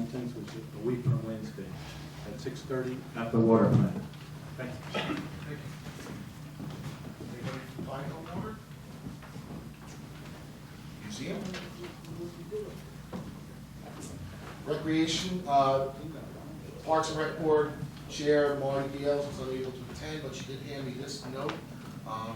Huntington's, which is a week from Wednesday at 6:30 at the water plant. Thank you. Thank you. Anybody from Pineville Water? Museum? Recreation, Parks and Rec Board Chair Marty Beals was unable to attend, but she did hand me this note.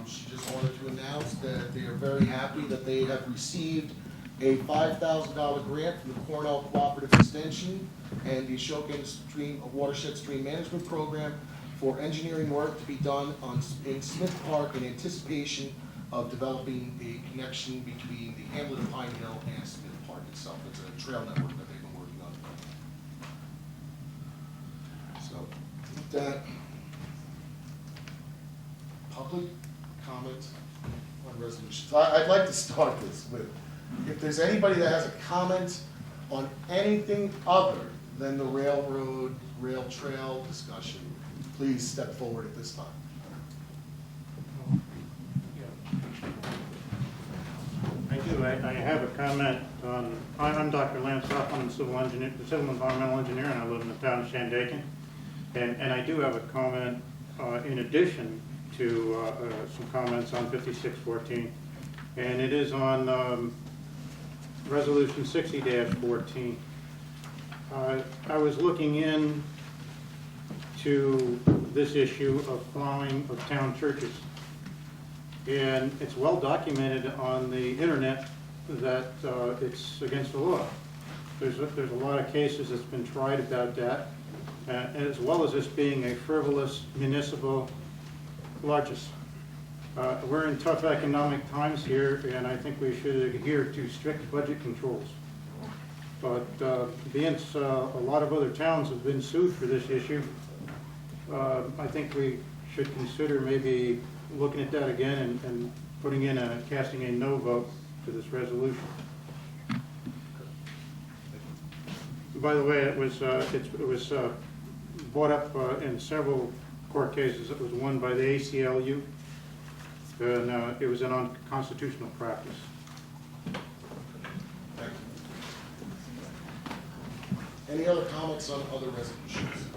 She just wanted to announce that they are very happy that they have received a $5,000 grant from the Cornell Cooperative Extension and the Shandaken Watershed Stream Management Program for engineering work to be done in Smith Park in anticipation of developing a connection between the hamlet of Pine Hill and Smith Park itself. It's a trail network that they've been working on. So, with that, public comment on resolutions. I'd like to start this with, if there's anybody that has a comment on anything other than the railroad, rail trail discussion, please step forward at this time. I do. I have a comment on, I'm Dr. Lance Hoffman, I'm a civil environmental engineer, and I live in the town of Shandaken. And I do have a comment in addition to some comments on 5614. And it is on Resolution 60-14. I was looking in to this issue of plowing of town churches. And it's well documented on the internet that it's against the law. There's a lot of cases that's been tried about that, as well as this being a frivolous municipal largesse. We're in tough economic times here, and I think we should adhere to strict budget controls. But being a lot of other towns have been sued for this issue, I think we should consider maybe looking at that again and putting in casting a no vote to this resolution. By the way, it was brought up in several court cases. It was won by the ACLU, and it was an unconstitutional practice. Thank you. Any other comments on other resolutions?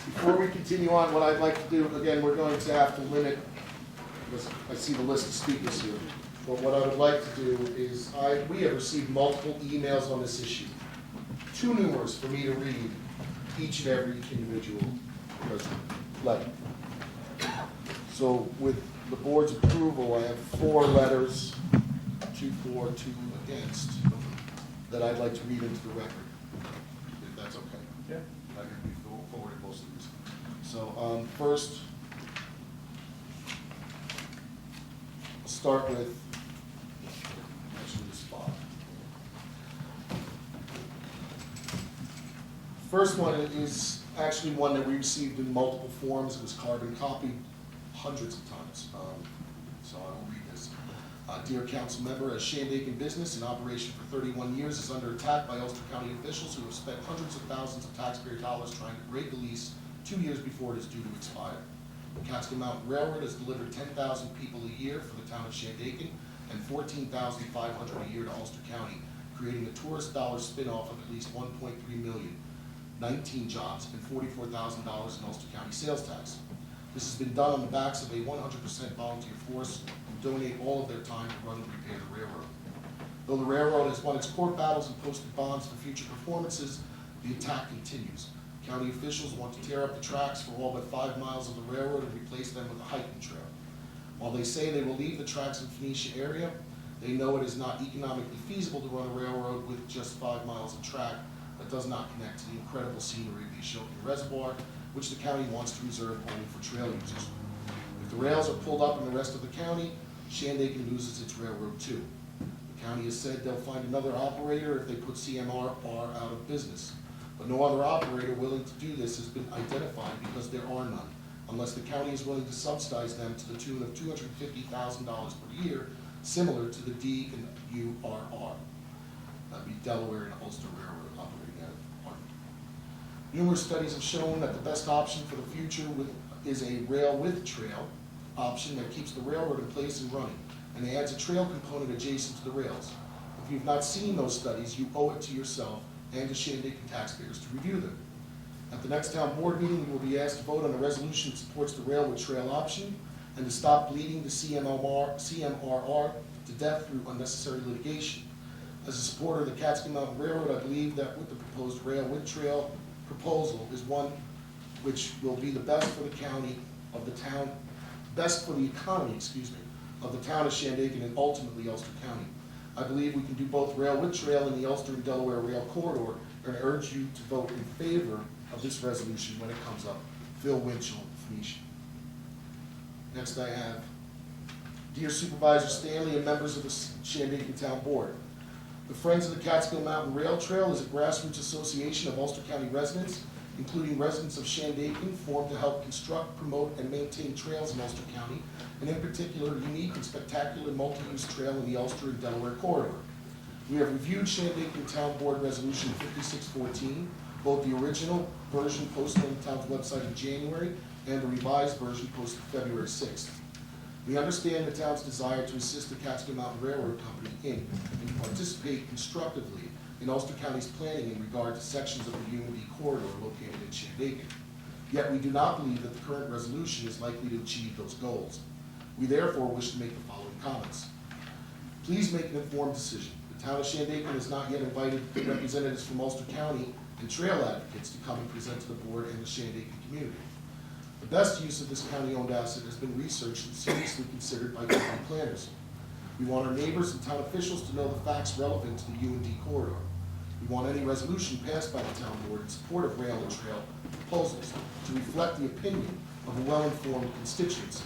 Before we continue on, what I'd like to do, again, we're going to have to limit, because I see the list of speakers here, but what I would like to do is, we have received multiple emails on this issue, too numerous for me to read each and every individual letter. So with the board's approval, I have 4 letters, 2 for, 2 against, that I'd like to read into the record, if that's okay. Yeah. I can be forwarded most of these. So first, I'll start with, actually this spot. First one is actually one that we received in multiple forms. It was carbon copied hundreds of times. So I will read this. Dear council member, as Shandaken business in operation for 31 years is under attack by Ulster County officials who have spent hundreds of thousands of taxpayer dollars trying to break the lease 2 years before it is due to expire. The Catskill Mountain Railroad has delivered 10,000 people a year for the town of Shandaken and 14,500 a year to Ulster County, creating a tourist dollar spin-off of at least 1.3 million, 19 jobs, and $44,000 in Ulster County sales tax. This has been done on the backs of a 100% volunteer force who donate all of their time to run and repair the railroad. Though the railroad has won its court battles and posted bonds for future performances, the attack continues. County officials want to tear up the tracks for all but 5 miles of the railroad and replace them with a hiking trail. While they say they will leave the tracks in Phoenicia area, they know it is not economically feasible to run a railroad with just 5 miles of track that does not connect to the incredible scenery of the Shandaken Reservoir, which the county wants to reserve only for trail users. If the rails are pulled up in the rest of the county, Shandaken loses its railroad too. The county has said they'll find another operator if they put CMR out of business. But no other operator willing to do this has been identified because there are none, unless the county is willing to subsidize them to the tune of $250,000 per year, similar to the D and URR. That'd be Delaware and Ulster Railroad operating out of Hartford. Numerous studies have shown that the best option for the future is a rail with trail option that keeps the railroad in place and running, and adds a trail component adjacent to the rails. If you've not seen those studies, you owe it to yourself and to Shandaken taxpayers to review them. At the next town board meeting, you will be asked to vote on a resolution that supports the railwood trail option and to stop bleeding the CMRR to death through unnecessary litigation. As a supporter of the Catskill Mountain Railroad, I believe that with the proposed railwood trail proposal is one which will be the best for the county of the town, best for the economy, of the town of Shandaken and ultimately Ulster County. I believe we can do both railwood trail and the Ulster and Delaware Rail Corridor, and I urge you to vote in favor of this resolution when it comes up. Phil Winchell, Phoenicia. Next I have, Dear Supervisor Stanley and members of the Shandaken Town Board, the Friends of the Catskill Mountain Rail Trail is a grassroots association of Ulster County residents, including residents of Shandaken, formed to help construct, promote, and maintain trails in Ulster County, and in particular, a unique and spectacular multi-use trail in the Ulster and Delaware corridor. We have reviewed Shandaken Town Board Resolution 5614, both the original version posted on the town's website in January and the revised version posted February 6th. We understand the town's desire to assist the Catskill Mountain Railroad Company, Inc., and to participate constructively in Ulster County's planning in regard to sections of the UND corridor located in Shandaken. Yet we do not believe that the current resolution is likely to achieve those goals. We therefore wish to make the following comments. Please make an informed decision. The town of Shandaken has not yet invited representatives from Ulster County and trail advocates to come and present to the board and the Shandaken community. The best use of this county-owned asset has been researched and seriously considered by county planners. We want our neighbors and town officials to know the facts relevant to the UND corridor. We want any resolution passed by the town board in support of rail and trail proposals to reflect the opinion of a well-informed constituency.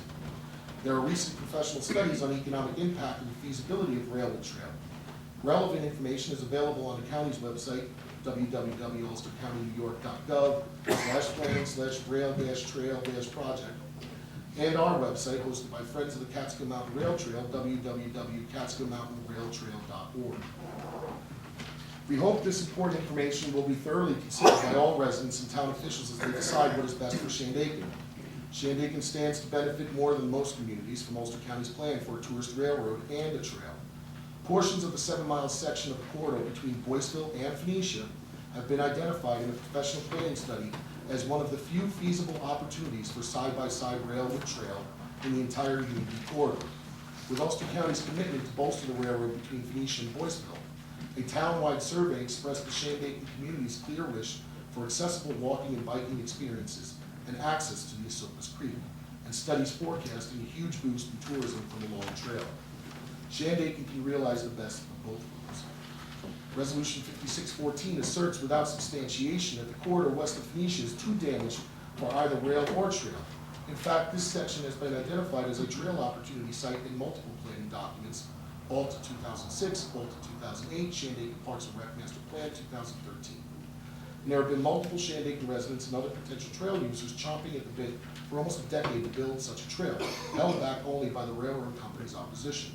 There are recent professional studies on economic impact and the feasibility of rail and trail. Relevant information is available on the county's website, www.ulstercountynewyork.gov/plan/rail-trail-project, and our website hosted by Friends of the Catskill Mountain Rail Trail, www.catskillmountainrailtrail.org. We hope this important information will be thoroughly considered by all residents and town officials as they decide what is best for Shandaken. Shandaken stands to benefit more than most communities from Ulster County's plan for a tourist railroad and a trail. Portions of the 7-mile section of the corridor between Boyceville and Phoenicia have been identified in a professional planning study as one of the few feasible opportunities for side-by-side railroad trail in the entire UND corridor. With Ulster County's commitment to bolster the railroad between Phoenicia and Boyceville, a town-wide survey expressed the Shandaken community's clear wish for accessible walking and biking experiences and access to the Esopus Creek, and studies forecasting a huge boost in tourism from the long trail. Shandaken can realize the best of both worlds. Resolution 5614 asserts without substantiation that the corridor west of Phoenicia is too damaged for either rail or trail. In fact, this section has been identified as a trail opportunity site in multiple planning documents, Alta 2006, Alta 2008, Shandaken Parks and Rec Master Plan 2013. And there have been multiple Shandaken residents and other potential trail users chomping at the bit for almost a decade to build such a trail, held back only by the railroad company's opposition.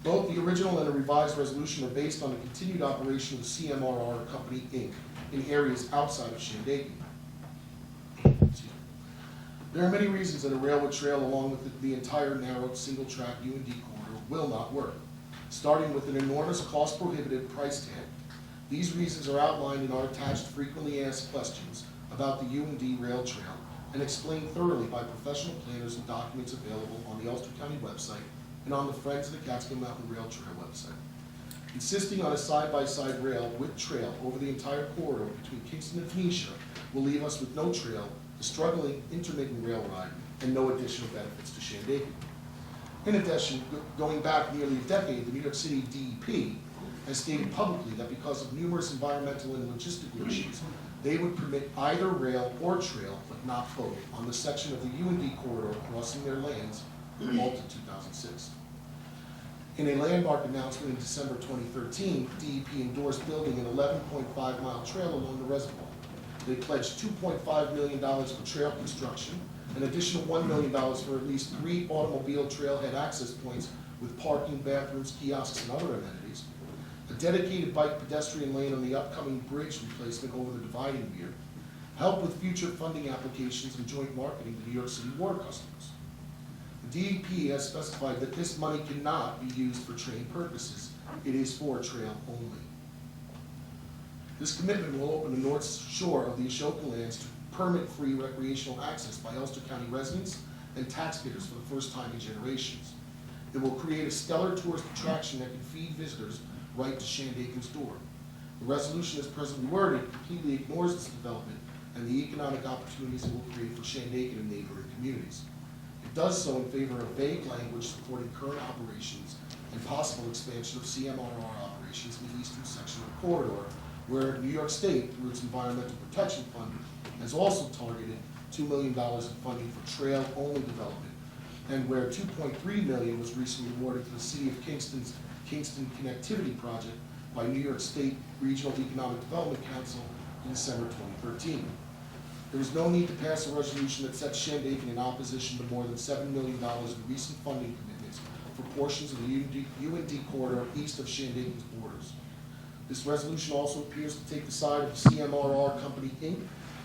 Both the original and the revised resolution are based on the continued operation of CMRR Company, Inc. in areas outside of Shandaken. There are many reasons that a railroad trail along with the entire narrow single-track UND corridor will not work, starting with an enormous cost-prohibitive price tag. These reasons are outlined in our attached frequently asked questions about the UND rail trail and explained thoroughly by professional planners and documents available on the Ulster County website and on the Friends of the Catskill Mountain Rail Trail website. Insisting on a side-by-side rail with trail over the entire corridor between Kingston and Phoenicia will leave us with no trail, a struggling intermittent rail ride, and no additional benefits to Shandaken. In addition, going back nearly a decade, the New York City DEP has stated publicly that because of numerous environmental and logistical issues, they would permit either rail or trail, but not both, on the section of the UND corridor crossing their lands in Alta 2006. In a landmark announcement in December 2013, DEP endorsed building an 11.5-mile trail along the reservoir. They pledged $2.5 million for trail construction, an additional $1 million for at least 3 automobile trailhead access points with parking, bathrooms, kiosks, and other amenities, a dedicated bike pedestrian lane on the upcoming bridge replacement over the dividing weir, help with future funding applications and joint marketing to New York City water customers. The DEP has specified that this money cannot be used for train purposes It is for trail only. This commitment will open the north shore of the Ashoka lands to permit-free recreational access by Ulster County residents and taxpayers for the first time in generations. It will create a stellar tourist attraction that can feed visitors right to Shandaken's door. The resolution as presently worded completely ignores this development and the economic opportunities it will create for Shandaken and neighboring communities. It does so in favor of vague language supporting current operations and possible expansion of CMRR operations in the eastern section of the corridor, where New York State, through its Environmental Protection Fund, has also targeted $2 million in funding for trail-only development, and where $2.3 million was recently awarded to the City of Kingston's Kingston Connectivity Project by New York State Regional Economic Development Council in December 2013. There is no need to pass a resolution that sets Shandaken in opposition to more than $7 million in recent funding commitments for portions of the UND corridor east of Shandaken's borders. This resolution also appears to take the side of the CMRR Company, Inc.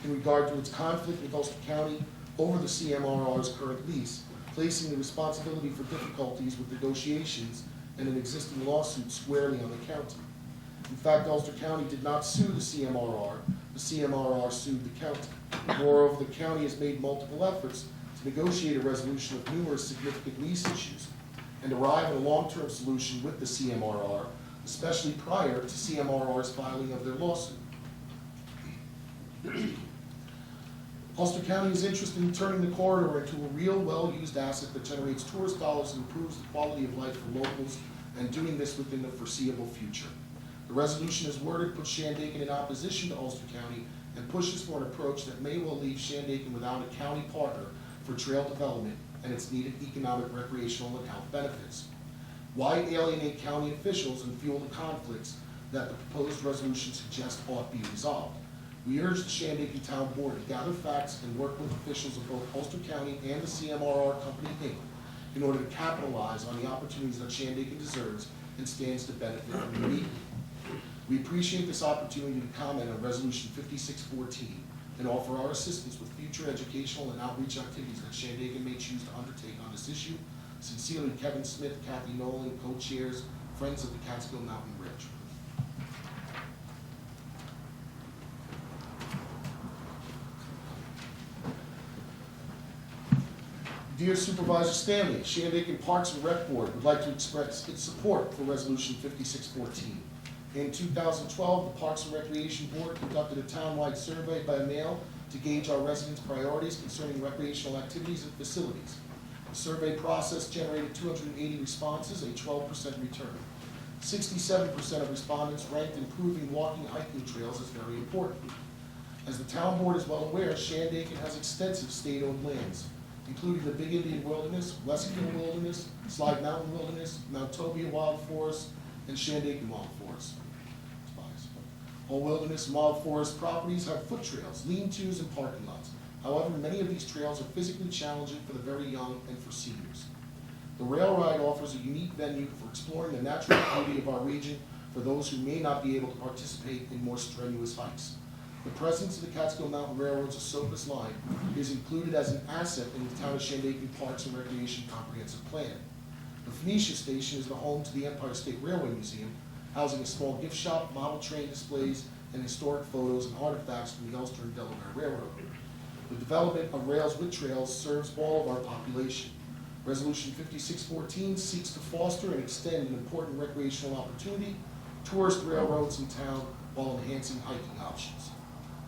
in regard to its conflict with Ulster County over the CMRR's current lease, placing the responsibility for difficulties with negotiations and an existing lawsuit squarely on the county. In fact, Ulster County did not sue the CMRR sued the county. Moreover, the county has made multiple efforts to negotiate a resolution of numerous significant lease issues and arrive at a long-term solution with the CMRR, especially prior to CMRR's filing of their lawsuit. Ulster County is interested in turning the corridor into a real, well-used asset that generates tourist dollars and improves the quality of life for locals, and doing this within the foreseeable future. The resolution as worded puts Shandaken in opposition to Ulster County and pushes for an approach that may well leave Shandaken without a county partner for trail development and its needed economic, recreational, and health benefits. Why alienate county officials and fuel the conflicts that the proposed resolution suggests ought be resolved? We urge the Shandaken Town Board to gather facts and work with officials of both Ulster County and the CMRR Company, Inc. in order to capitalize on the opportunities that Shandaken deserves and stands to benefit from immediately. We appreciate this opportunity to comment on Resolution 5614 and offer our assistance with future educational and outreach activities that Shandaken may choose to undertake on this issue. Sincerely, Kevin Smith, Kathy Nolan, co-chairs, Friends of the Catskill Mountain Rail Trail. Dear Supervisor Stanley, Shandaken Parks and Rec Board would like to express its support for Resolution 5614. In 2012, the Parks and Recreation Board conducted a townwide survey by mail to gauge our residents' priorities concerning recreational activities and facilities. The survey process generated 280 responses, a 12% return. 67% of respondents ranked improving walking and hiking trails as very important. As the town board is well aware, Shandaken has extensive state-owned lands, including the Big Indian Wilderness, Westkill Wilderness, Slide Mountain Wilderness, Mount Tobia Wild Forest, and Shandaken Wild Forest. All wilderness and wild forest properties have foot trails, lean-tos, and parking lots. However, many of these trails are physically challenging for the very young and for seniors. The rail ride offers a unique venue for exploring the natural beauty of our region for those who may not be able to participate in more strenuous hikes. The presence of the Catskill Mountain Railroad's Esopus line is included as an asset in the Town of Shandaken Parks and Recreation Comprehensive Plan. The Phoenicia Station is the home to the Empire State Railway Museum, housing a small gift shop, model train displays, and historic photos and artifacts from the Ulster and Delaware Railroad. The development of rails with trails serves all of our population. Resolution 5614 seeks to foster and extend an important recreational opportunity, tourist railroads in town, while enhancing hiking options.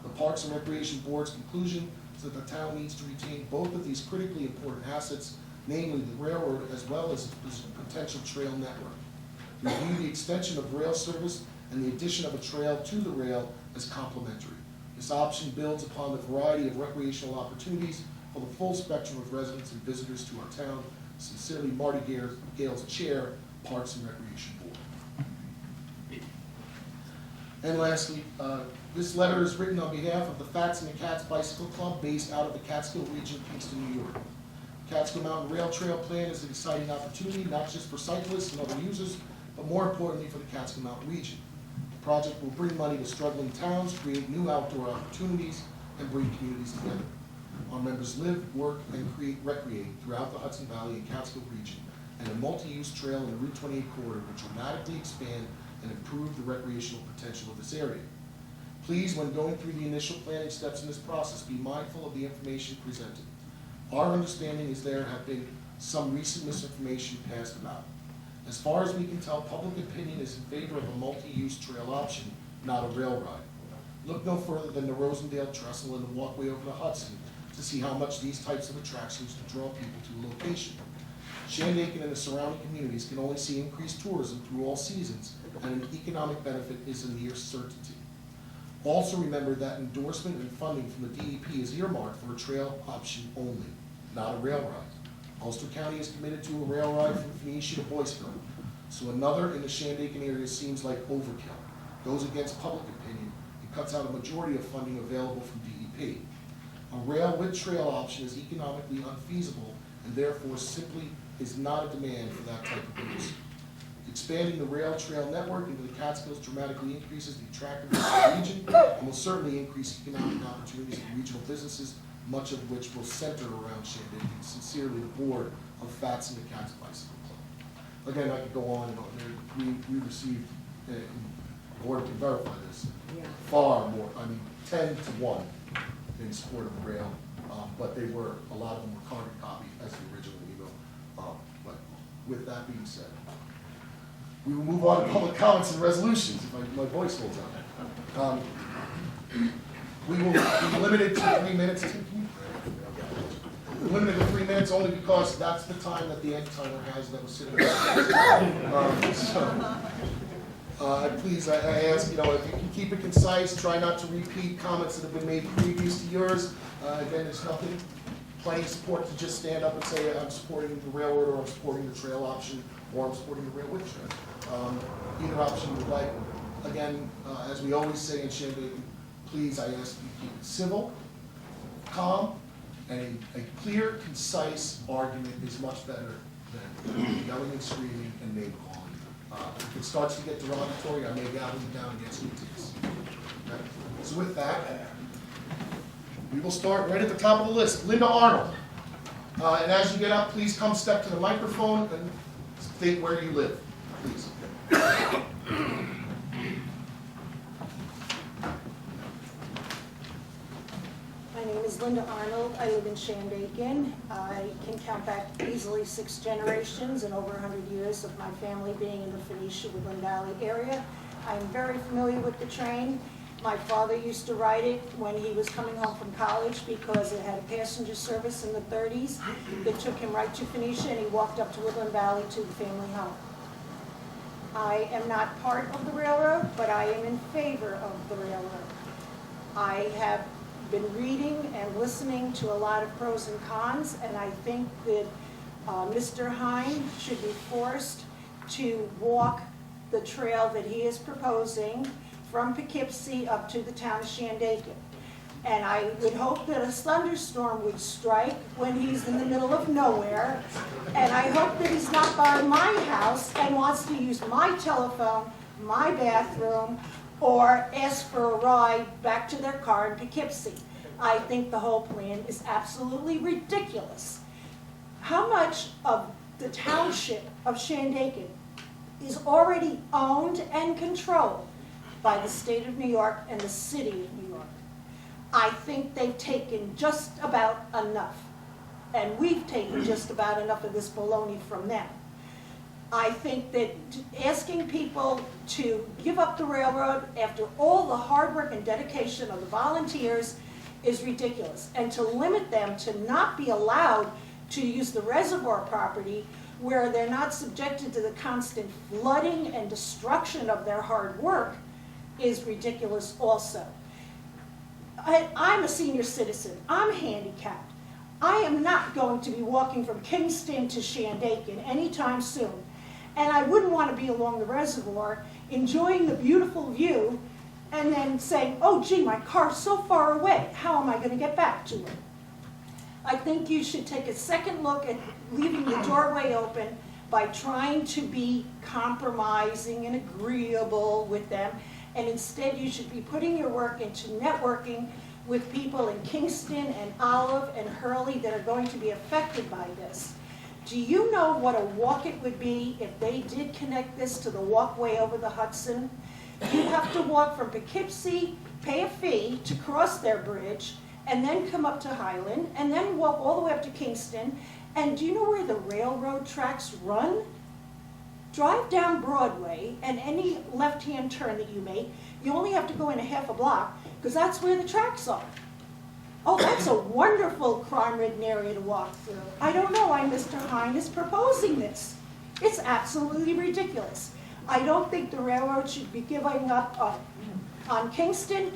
The Parks and Recreation Board's conclusion is that the town needs to retain both of these critically important assets, namely the railroad as well as its potential trail network. We view the extension of rail service and the addition of a trail to the rail as complementary. This option builds upon the variety of recreational opportunities for the full spectrum of residents and visitors to our town. Sincerely, Marty Gales, Chair, Parks and Recreation Board. And lastly, this letter is written on behalf of the Fats and the Cats Bicycle Club based out of the Catskill region, Kingston, New York. The Catskill Mountain Rail Trail Plan is an exciting opportunity, not just for cyclists and other users, but more importantly for the Catskill Mountain region. The project will bring money to struggling towns, create new outdoor opportunities, and bring communities together. Our members live, work, and recreate throughout the Hudson Valley and Catskill region, and a multi-use trail in the Route 28 corridor would dramatically expand and improve the recreational potential of this area. Please, when going through the initial planning steps in this process, be mindful of the information presented. Our understanding is there have been some recent misinformation passed about. As far as we can tell, public opinion is in favor of a multi-use trail option, not a rail ride. Look no further than the Rosendale Trestle and the walkway over the Hudson to see how much these types of attractions draw people to a location. Shandaken and the surrounding communities can only see increased tourism through all seasons, and an economic benefit is a near certainty. Also remember that endorsement and funding from the DEP is earmarked for a trail option only, not a rail ride. Ulster County is committed to a rail ride from Phoenicia to Boyceville, so another in the Shandaken area seems like overkill, goes against public opinion, and cuts out a majority of funding available from DEP. A rail with trail option is economically unfeasible and therefore simply is not a demand for that type of use. Expanding the rail trail network into the Catskills dramatically increases the attractiveness of the region and will certainly increase economic opportunities for regional businesses, much of which will center around Shandaken. Sincerely, the board of FATS and the Cats Bicycle Club. Again, I could go on and on. We received, the board can verify this, far more, 10 to 1 in support of the rail, but they were, a lot of them were carbon copy as the original email. But with that being said, we will move on to public comments and resolutions, if my voice holds out. We will be limited to 3 minutes. We're limited to 3 minutes only because that's the time that the end timer has that was sitting there. Please, I ask, if you can keep it concise, try not to repeat comments that have been made previous to yours. Again, there's nothing, plenty of support to just stand up and say, I'm supporting the railroad, or I'm supporting the trail option, or I'm supporting the rail with trail. Either option you would like. Again, as we always say in Shandaken, please, I ask you to keep it civil, calm, and a clear, concise argument is much better than yelling and screaming and name calling. If it starts to get derogatory, I may gavel you down against you. Okay? So with that, we will start right at the top of the list, Linda Arnold. And as you get up, please come step to the microphone and state where you live, please. My name is Linda Arnold. I live in Shandaken. I can count back easily 6 generations and over 100 years of my family being in the Phoenicia Woodland Valley area. I'm very familiar with the train. My father used to ride it when he was coming home from college because it had a passenger service in the 30s that took him right to Phoenicia, and he walked up to Woodland Valley to the family home. I am not part of the railroad, but I am in favor of the railroad. I have been reading and listening to a lot of pros and cons, and I think that Mr. Hine should be forced to walk the trail that he is proposing from Poughkeepsie up to the town of Shandaken. And I would hope that a thunderstorm would strike when he's in the middle of nowhere. And I hope that he's not by my house and wants to use my telephone, my bathroom, or ask for a ride back to their car in Poughkeepsie. I think the whole plan is absolutely ridiculous. How much of the township of Shandaken is already owned and controlled by the state of New York and the city of New York? I think they've taken just about enough. And we've taken just about enough of this baloney from them. I think that asking people to give up the railroad after all the hard work and dedication of the volunteers is ridiculous. And to limit them to not be allowed to use the reservoir property where they're not subjected to the constant flooding and destruction of their hard work is ridiculous also. I'm a senior citizen. I'm handicapped. I am not going to be walking from Kingston to Shandaken anytime soon. And I wouldn't want to be along the reservoir enjoying the beautiful view and then saying, oh gee, my car's so far away. How am I going to get back to it? I think you should take a second look at leaving the doorway open by trying to be compromising and agreeable with them. And instead you should be putting your work into networking with people in Kingston and Olive and Hurley that are going to be affected by this. Do you know what a walk it would be if they did connect this to the walkway over the Hudson? You'd have to walk from Poughkeepsie, pay a fee to cross their bridge, and then come up to Highland, and then walk all the way up to Kingston. And do you know where the railroad tracks run? Drive down Broadway, and any left-hand turn that you make, you only have to go in a half a block, because that's where the tracks are. Oh, that's a wonderful crime-ridden area to walk through. I don't know why Mr. Hine is proposing this. It's absolutely ridiculous. I don't think the railroad should be giving up on Kingston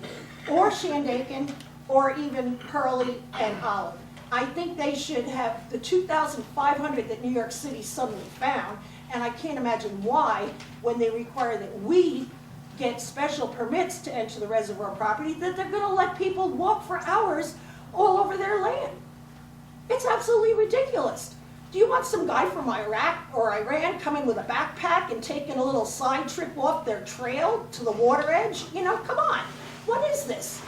or Shandaken or even Hurley and Olive. I think they should have the 2,500 that New York City suddenly found, and I can't imagine why, when they require that we get special permits to enter the reservoir property, that they're going to let people walk for hours all over their land. It's absolutely ridiculous. Do you want some guy from Iraq or Iran coming with a backpack and taking a little side trip off their trail to the water edge? You know, come on. What is this?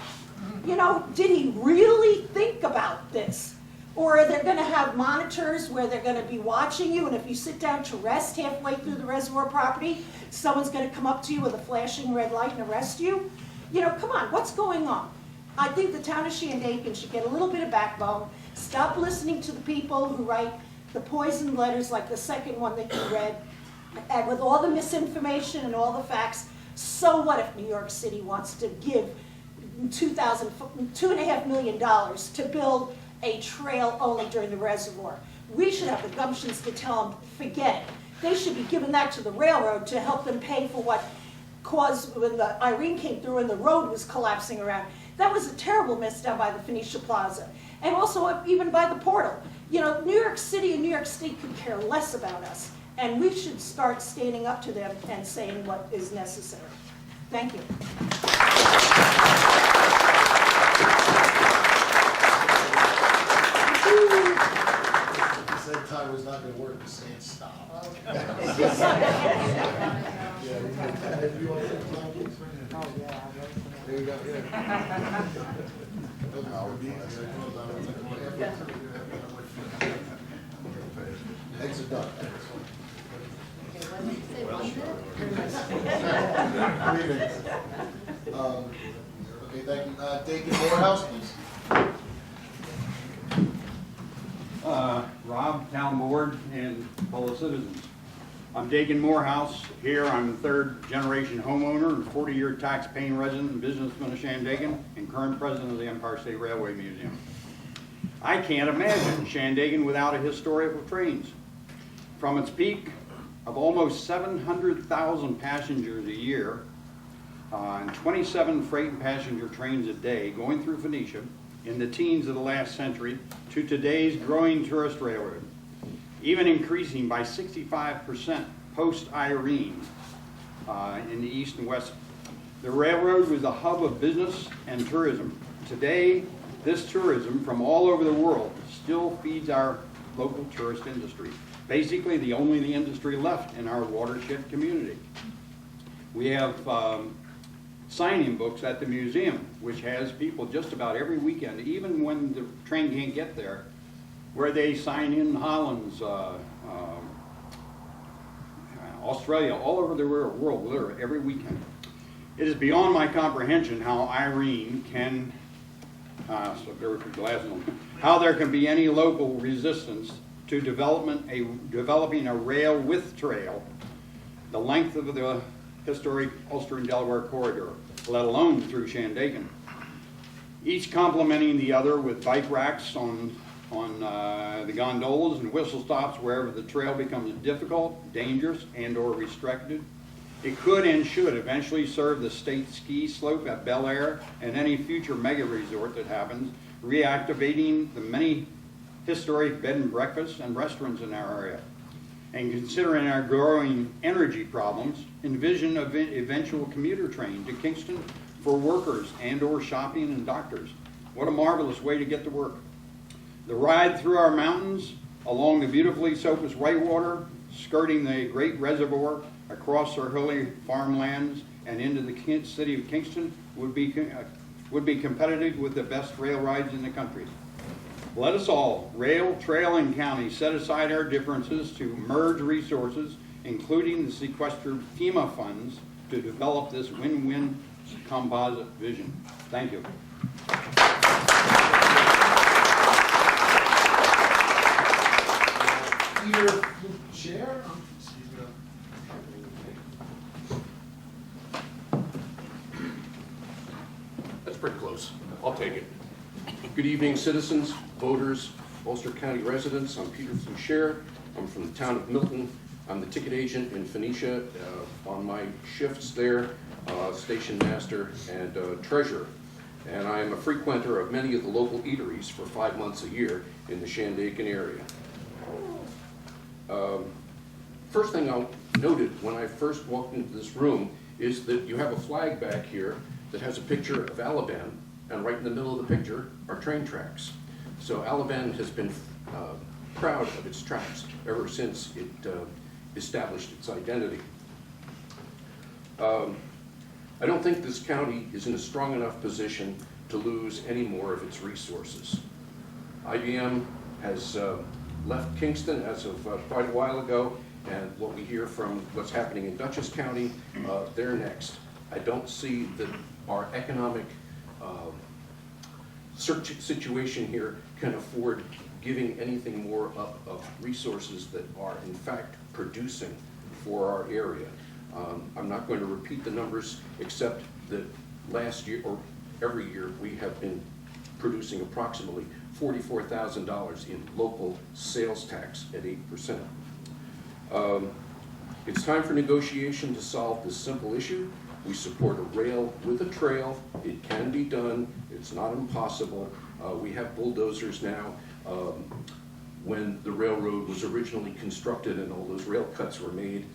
You know, did he really think about this? Or are they going to have monitors where they're going to be watching you, and if you sit down to rest halfway through the reservoir property, someone's going to come up to you with a flashing red light and arrest you? You know, come on, what's going on? I think the town of Shandaken should get a little bit of backbone, stop listening to the people who write the poisoned letters like the second one that you read, and with all the misinformation and all the facts. So what if New York City wants to give $2.5 million to build a trail only during the reservoir? We should have the gumptions to tell them, forget it. They should be giving that to the railroad to help them pay for what caused when the Irene came through and the road was collapsing around. That was a terrible mess down by the Phoenicia Plaza, and also even by the portal. You know, New York City and New York State could care less about us, and we should start standing up to them and saying what is necessary. Thank you. He said time was not going to work, just saying stop. There you go, yeah. Eggs are done. Okay, thank you. Dakin Morehouse, please. Rob, town board, and fellow citizens. I'm Dakin Morehouse. Here I'm third generation homeowner and 40-year tax-paying resident and businessman of Shandaken and current president of the Empire State Railway Museum. I can't imagine Shandaken without a historical trains. From its peak of almost 700,000 passengers a year and 27 freight and passenger trains a day going through Phoenicia in the teens of the last century to today's growing tourist railroad, even increasing by 65% post-Irene in the east and west. The railroad was the hub of business and tourism. Today, this tourism from all over the world still feeds our local tourist industry, basically the only industry left in our watershed community. We have sign-in books at the museum, which has people just about every weekend, even when the train can't get there, where they sign in Hollands, Australia, all over the world, literally every weekend. It is beyond my comprehension how Irene can, how there can be any local resistance to developing a rail with trail the length of the historic Ulster and Delaware corridor, let alone through Shandaken. Each complementing the other with bike racks on the gondolas and whistle stops wherever the trail becomes difficult, dangerous, and or restricted. It could and should eventually serve the state ski slope at Bel Air and any future mega resort that happens, reactivating the many historic bed and breakfasts and restaurants in our area. And considering our growing energy problems, envision an eventual commuter train to Kingston for workers and or shopping and doctors. What a marvelous way to get to work. The ride through our mountains, along the beautifully soapless Whitewater, skirting the great reservoir, across our hilly farmlands, and into the city of Kingston would be competitive with the best rail rides in the country. Let us all, rail, trail, and county, set aside our differences to merge resources, including the sequestered FEMA funds, to develop this win-win composite vision. Thank you. Peter, chair? That's pretty close. I'll take it. Good evening, citizens, voters, Ulster County residents. I'm Peter Foucher. I'm from the town of Milton. I'm the ticket agent in Phoenicia. On my shifts there, station master and treasurer. And I am a frequenter of many of the local eateries for 5 months a year in the Shandaken area. First thing I noted when I first walked into this room is that you have a flag back here that has a picture of Alabama, and right in the middle of the picture are train tracks. So Alabama has been proud of its tracks ever since it established its identity. I don't think this county is in a strong enough position to lose any more of its resources. IBM has left Kingston as of quite a while ago, and what we hear from what's happening in Dutchess County, they're next. I don't see that our economic situation here can afford giving anything more up of resources that are in fact producing for our area. I'm not going to repeat the numbers, except that last year, or every year, we have been producing approximately $44,000 in local sales tax at 8%. It's time for negotiation to solve this simple issue. We support a rail with a trail. It can be done. It's not impossible. We have bulldozers now. When the railroad was originally constructed and all those rail cuts were made,